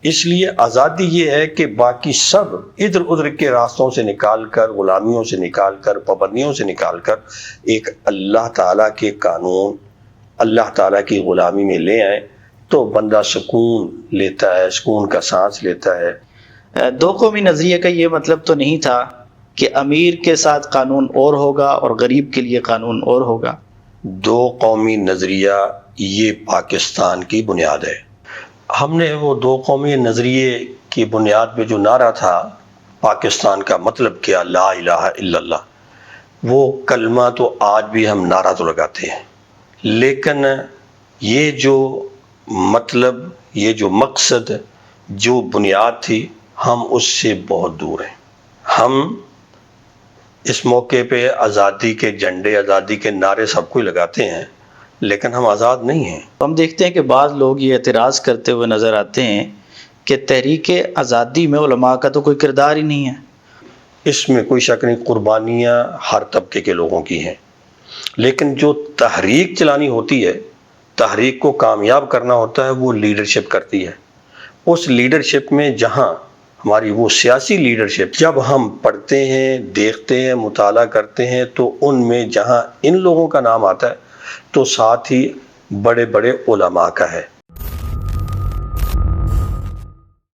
اس لیے آزادی یہ ہے کہ باقی سب ادھر ادھر کے راستوں سے نکال کر، غلامیوں سے نکال کر، پابندیوں سے نکال کر ایک اللہ تعالیٰ کے قانون، اللہ تعالیٰ کی غلامی میں لے آئیں تو بندہ سکون لیتا ہے، سکون کا سانس لیتا ہے۔ دو قومی نظریے کا یہ مطلب تو نہیں تھا کہ امیر کے ساتھ قانون اور ہوگا اور غریب کے لیے قانون اور ہوگا؟ دو قومی نظریہ یہ پاکستان کی بنیاد ہے۔ ہم نے وہ دو قومی نظریے کی بنیاد پہ جو نعرہ تھا پاکستان کا مطلب کیا، لا الہ الا اللہ، وہ کلمہ تو آج بھی ہم نعرہ تو لگاتے ہیں، لیکن یہ جو مطلب، یہ جو مقصد، جو بنیاد تھی، ہم اس سے بہت دور ہیں۔ ہم اس موقع پہ آزادی کے جھنڈے، آزادی کے نعرے سب کوئی لگاتے ہیں، لیکن ہم آزاد نہیں ہیں۔ ہم دیکھتے ہیں کہ بعض لوگ یہ اعتراض کرتے ہوئے نظر آتے ہیں کہ تحریک آزادی میں علماء کا تو کوئی کردار ہی نہیں ہے۔ اس میں کوئی شک نہیں، قربانیاں ہر طبقے کے لوگوں کی ہیں، لیکن جو تحریک چلانی ہوتی ہے، تحریک کو کامیاب کرنا ہوتا ہے، وہ لیڈرشپ کرتی ہے۔ اس لیڈرشپ میں جہاں ہماری وہ سیاسی لیڈرشپ، جب ہم پڑھتے ہیں، دیکھتے ہیں، مطالعہ کرتے ہیں، تو ان میں جہاں ان لوگوں کا نام آتا ہے تو ساتھ ہی بڑے بڑے علماء کا ہے۔